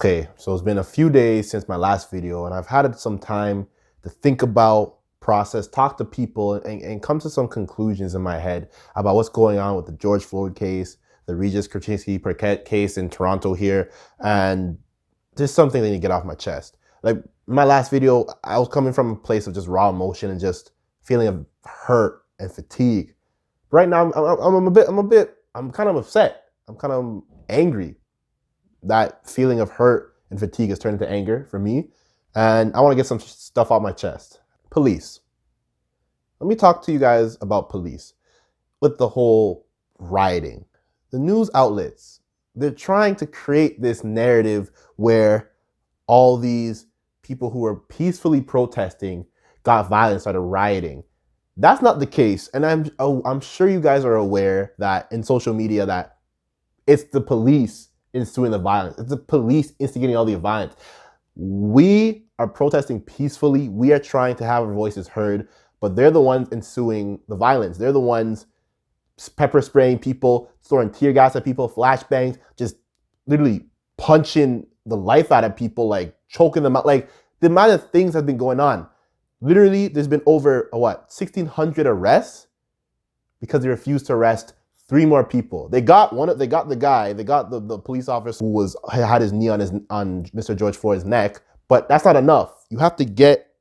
Okay, so it's been a few days since my last video, and I've had some time to think about, process, talk to people, and come to some conclusions in my head about what's going on with the George Floyd case, the Regis Korchinski-Paquet case in Toronto here, and there's something that I need to get off my chest. Like my last video, I was coming from a place of just raw emotion and just feeling of hurt and fatigue. Right now, I'm kind of upset. I'm kind of angry. That feeling of hurt and fatigue has turned into anger for me. And I want to get some stuff off my chest. Police. Let me talk to you guys about police. With the whole rioting. The news outlets, they're trying to create this narrative where all these people who were peacefully protesting got violent, started rioting. That's not the case. And I'm sure you guys are aware that in social media that it's the police ensuing the violence. It's the police instigating all the violence. We are protesting peacefully. We are trying to have our voices heard, but they're the ones ensuing the violence. They're the ones pepper spraying people, throwing tear gas at people, flashbangs, just literally punching the life out of people, like choking them out. Like the amount of things that have been going on. Literally, there's been over 1,600 arrests because they refused to arrest 3 more people. They got the police officer who had his knee on Mr. George Floyd's neck, but that's not enough. You have to get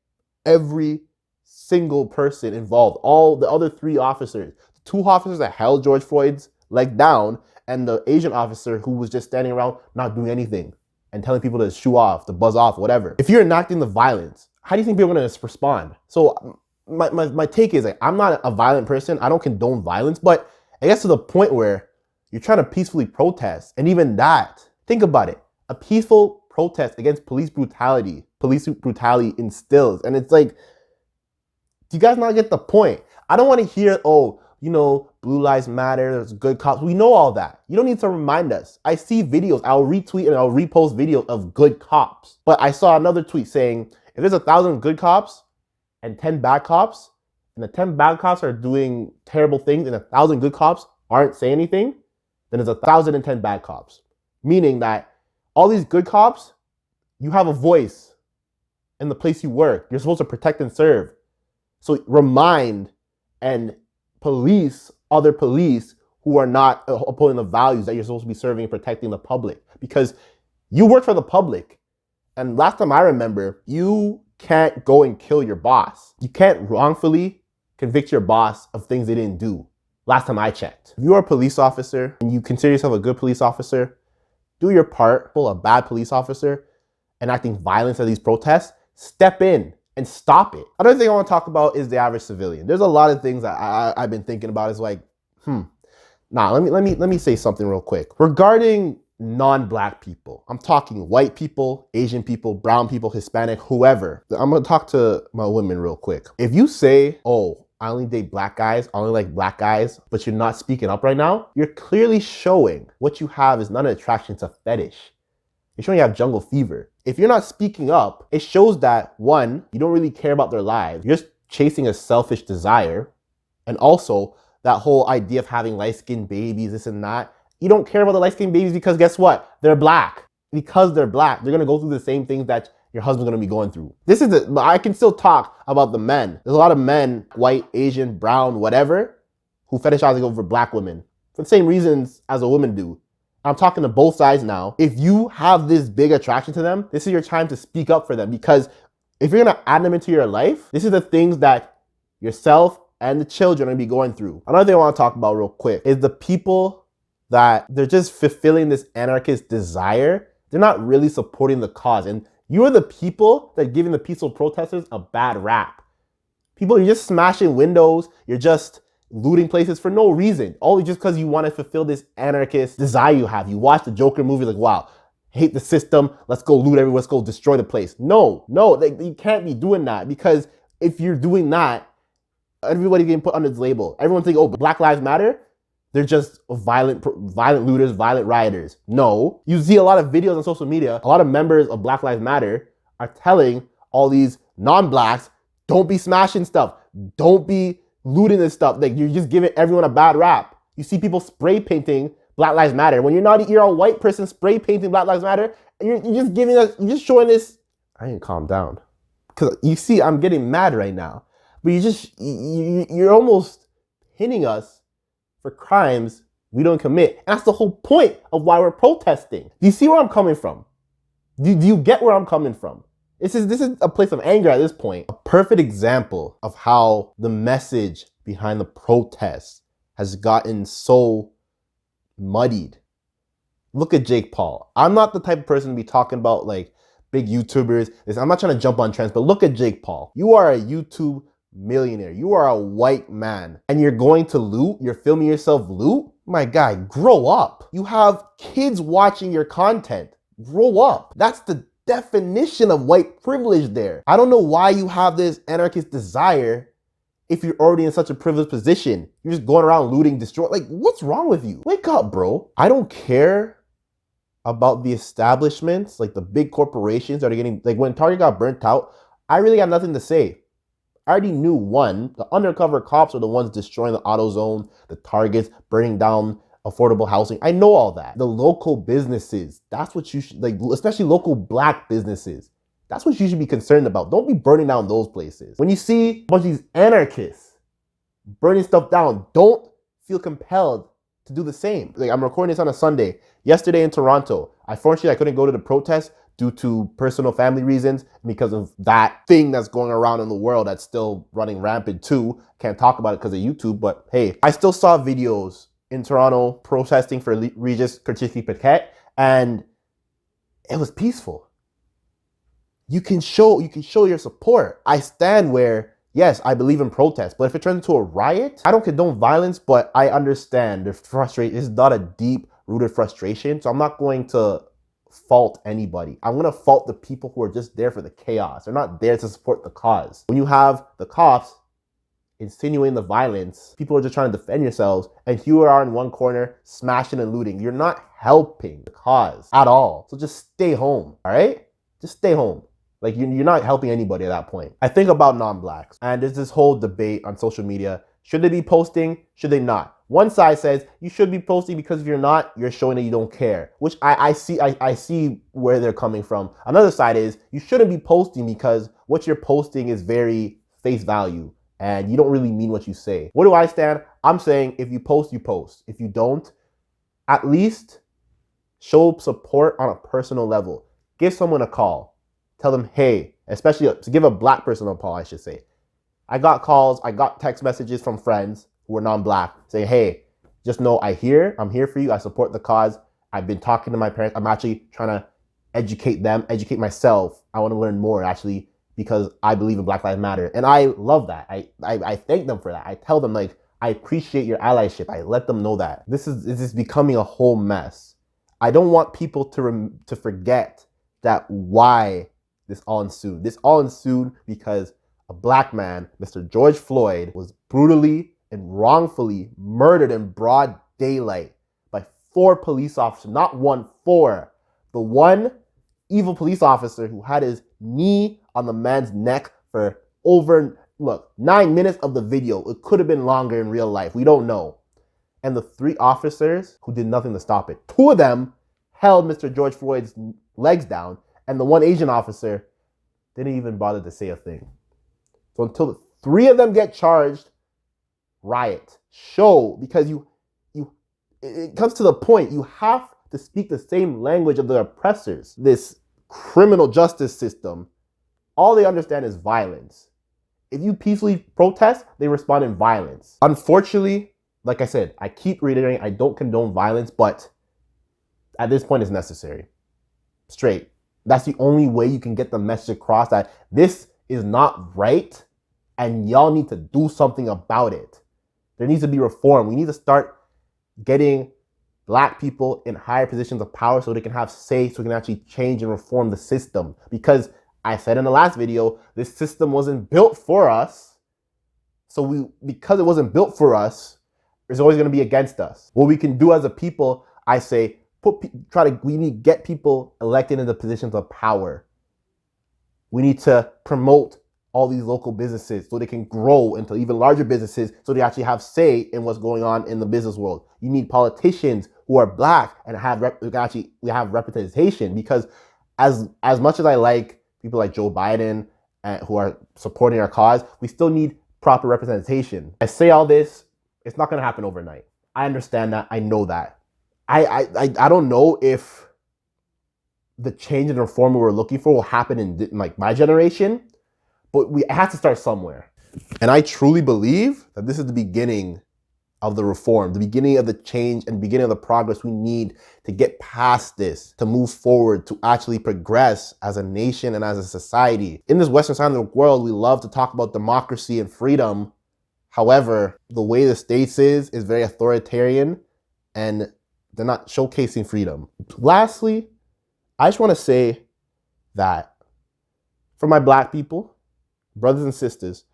every single person involved. All the other 3 officers, the 2 officers that held George Floyd's leg down, and the Asian officer who was just standing around not doing anything and telling people to shoo off, to buzz off, whatever. If you're enacting the violence, how do you think people are going to respond? So my take is, like, I'm not a violent person. I don't condone violence, but it gets to the point where you're trying to peacefully protest. And even that, think about it. A peaceful protest against police brutality instills. And it's like, do you guys not get the point? I don't want to hear, blue lives matter, there's good cops. We know all that. You don't need to remind us. I see videos, I'll retweet and I'll repost videos of good cops. But I saw another tweet saying, if there's 1,000 good cops and 10 bad cops, and the 10 bad cops are doing terrible things and 1,000 good cops aren't saying anything, then there's 1,010 bad cops. Meaning that all these good cops, you have a voice in the place you work. You're supposed to protect and serve. So remind and police other police who are not upholding the values that you're supposed to be serving and protecting the public. Because you work for the public. And last time I remember, you can't go and kill your boss. You can't wrongfully convict your boss of things they didn't do. Last time I checked. If you are a police officer and you consider yourself a good police officer, do your part. Pull a bad police officer enacting violence at these protests, step in and stop it. Another thing I want to talk about is the average civilian. There's a lot of things that I've been thinking about. It's like, let me say something real quick. Regarding non-black people. I'm talking white people, Asian people, brown people, Hispanic, whoever. I'm gonna talk to my women real quick. If you say, oh, I only date black guys, I only like black guys, but you're not speaking up right now, you're clearly showing what you have is not an attraction, it's a fetish. You're showing you have jungle fever. If you're not speaking up, it shows that, 1, you don't really care about their lives. You're just chasing a selfish desire. And also, that whole idea of having light-skinned babies, this and that, you don't care about the light-skinned babies because guess what? They're black. Because they're black, they're gonna go through the same things that your husband's gonna be going through. I can still talk about the men. There's a lot of men, white, Asian, brown, whatever, who fetishizing over black women for the same reasons as a woman do. I'm talking to both sides now. If you have this big attraction to them, this is your time to speak up for them, because if you're gonna add them into your life, this is the things that yourself and the children are gonna be going through. Another thing I wanna talk about real quick is the people that they're just fulfilling this anarchist desire. They're not really supporting the cause. And you're the people that are giving the peaceful protesters a bad rap. People, you're just smashing windows. You're just looting places for no reason. Only just because you want to fulfill this anarchist desire you have. You watch the Joker movie like, wow, hate the system. Let's go loot everywhere. Let's go destroy the place. No, you can't be doing that, because if you're doing that, everybody's getting put under this label. Everyone's thinking, oh, Black Lives Matter. They're just violent looters, violent rioters. No. You see a lot of videos on social media. A lot of members of Black Lives Matter are telling all these non-blacks, don't be smashing stuff. Don't be looting this stuff. Like, you're just giving everyone a bad rap. You see people spray painting Black Lives Matter. When you're a white person spray painting Black Lives Matter, You're just giving us, you're just showing this. I need to calm down. Because you see, I'm getting mad right now. But you're almost hitting us for crimes we don't commit. And that's the whole point of why we're protesting. Do you see where I'm coming from? Do you get where I'm coming from? This is a place of anger at this point. A perfect example of how the message behind the protest has gotten so muddied. Look at Jake Paul. I'm not the type of person to be talking about like big YouTubers. I'm not trying to jump on trends, but look at Jake Paul. You are a YouTube millionaire. You are a white man and you're going to loot. You're filming yourself loot. My guy, grow up. You have kids watching your content. Grow up. That's the definition of white privilege there. I don't know why you have this anarchist desire if you're already in such a privileged position. You're just going around looting, destroying. Like, what's wrong with you? Wake up, bro. I don't care about the establishments, like the big corporations that are getting, like when Target got burnt out, I really got nothing to say. I already knew, one, the undercover cops are the ones destroying the AutoZone, the Targets, burning down affordable housing. I know all that. The local businesses, that's what you should, like, especially local black businesses, that's what you should be concerned about. Don't be burning down those places. When you see a bunch of these anarchists burning stuff down, don't feel compelled to do the same. Like, I'm recording this on a Sunday. Yesterday in Toronto, unfortunately, I couldn't go to the protest due to personal family reasons because of that thing that's going around in the world that's still running rampant too. Can't talk about it because of YouTube, but hey, I still saw videos in Toronto protesting for Regis Korchinski-Paquet, and it was peaceful. You can show your support. I stand where, yes, I believe in protest, but if it turns into a riot, I don't condone violence, but I understand the frustration. It's not a deep-rooted frustration, so I'm not going to fault anybody. I'm going to fault the people who are just there for the chaos. They're not there to support the cause. When you have the cops insinuating the violence, people are just trying to defend yourselves, and you are in one corner smashing and looting. You're not helping the cause at all. So just stay home, all right? Just stay home. Like, you're not helping anybody at that point. I think about non-blacks, and there's this whole debate on social media. Should they be posting? Should they not? One side says you should be posting because if you're not, you're showing that you don't care, which I see where they're coming from. Another side is you shouldn't be posting because what you're posting is very face value and you don't really mean what you say. Where do I stand? I'm saying if you post, you post. If you don't, at least show support on a personal level. Give someone a call. Tell them, hey, especially to give a black person a call, I should say. I got calls, I got text messages from friends who are non-black saying, hey, just know I'm here for you, I support the cause. I've been talking to my parents. I'm actually trying to educate them, educate myself. I want to learn more actually because I believe in Black Lives Matter. And I love that. I thank them for that. I tell them like, I appreciate your allyship. I let them know that. This is becoming a whole mess. I don't want people to forget that why this all ensued. This all ensued because a black man, Mr. George Floyd, was brutally and wrongfully murdered in broad daylight by 4 police officers, not one, 4. The one evil police officer who had his knee on the man's neck for over, 9 minutes of the video. It could have been longer in real life. We don't know. And the 3 officers who did nothing to stop it. 2 of them held Mr. George Floyd's legs down, and the one Asian officer didn't even bother to say a thing. So until the 3 of them get charged, riot. Show, because it comes to the point, you have to speak the same language of the oppressors. This criminal justice system, all they understand is violence. If you peacefully protest, they respond in violence. Unfortunately, like I said, I keep reiterating, I don't condone violence, but at this point it's necessary. Straight. That's the only way you can get the message across that this is not right and y'all need to do something about it. There needs to be reform. We need to start getting black people in higher positions of power so they can have say, so we can actually change and reform the system. Because I said in the last video, this system wasn't built for us. So because it wasn't built for us, it's always going to be against us. What we can do as a people, I say, we need to get people elected into positions of power. We need to promote all these local businesses so they can grow into even larger businesses so they actually have say in what's going on in the business world. You need politicians who are black and we have representation, because as much as I like people like Joe Biden who are supporting our cause, we still need proper representation. I say all this, it's not going to happen overnight. I understand that. I know that. I don't know if the change and reform we were looking for will happen in like my generation, but I have to start somewhere. And I truly believe that this is the beginning of the reform, the beginning of the change and beginning of the progress we need to get past this, to move forward, to actually progress as a nation and as a society. In this Western side of the world, we love to talk about democracy and freedom. However, the way the States is very authoritarian and they're not showcasing freedom. Lastly, I just want to say that for my Black people, brothers and sisters,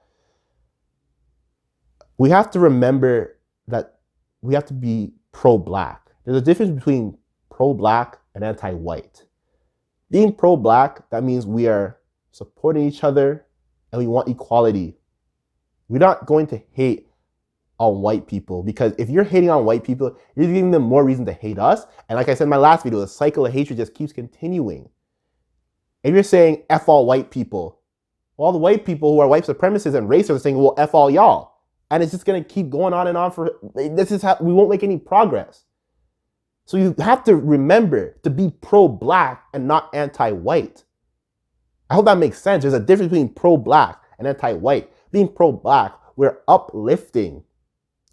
we have to remember that we have to be pro-Black. There's a difference between pro-Black and anti-white. Being pro-Black, that means we are supporting each other and we want equality. We're not going to hate on white people, because if you're hating on white people, you're giving them more reason to hate us. And like I said in my last video, the cycle of hatred just keeps continuing. If you're saying F all white people, all the white people who are white supremacists and racists are saying, well, F all y'all. And it's just going to keep going on and on this is how we won't make any progress. So you have to remember to be pro-Black and not anti-white. I hope that makes sense. There's a difference between pro-Black and anti-white. Being pro-Black, we're uplifting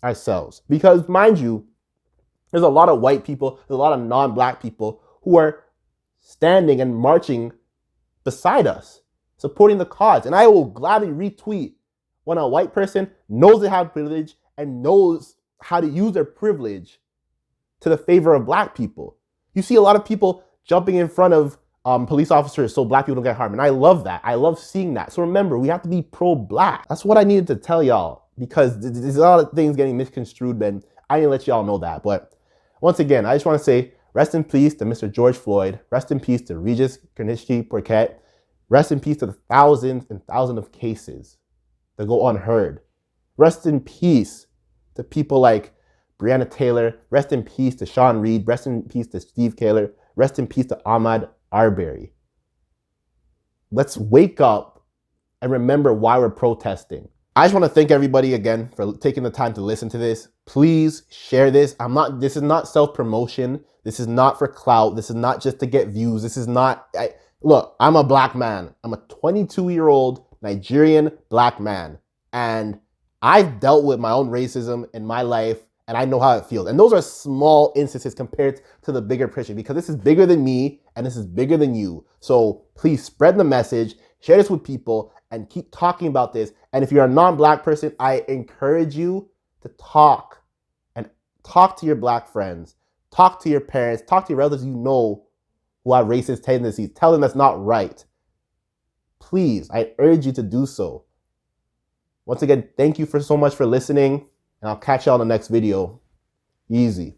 ourselves. Because mind you, there's a lot of white people, there's a lot of non-Black people who are standing and marching beside us, supporting the cause. And I will gladly retweet when a white person knows they have privilege and knows how to use their privilege to the favor of Black people. You see a lot of people jumping in front of police officers so Black people don't get harmed. And I love that. I love seeing that. So remember, we have to be pro-Black. That's what I needed to tell y'all, because there's a lot of things getting misconstrued, and I didn't let y'all know that. But once again, I just want to say rest in peace to Mr. George Floyd. Rest in peace to Regis Korchinski-Paquet. Rest in peace to the thousands and thousands of cases that go unheard. Rest in peace to people like Breonna Taylor. Rest in peace to Sean Reed. Rest in peace to Steve Kaler. Rest in peace to Ahmaud Arbery. Let's wake up and remember why we're protesting. I just want to thank everybody again for taking the time to listen to this. Please share this. This is not self-promotion. This is not for clout. This is not just to get views. This is not, look, I'm a Black man. I'm a 22-year-old Nigerian Black man. And I've dealt with my own racism in my life, and I know how it feels. And those are small instances compared to the bigger picture, because this is bigger than me and this is bigger than you. So please spread the message, share this with people, and keep talking about this. And if you're a non-Black person, I encourage you to talk to your Black friends, talk to your parents, talk to your relatives you know who have racist tendencies. Tell them that's not right. Please, I urge you to do so. Once again, thank you so much for listening, and I'll catch you on the next video. Easy.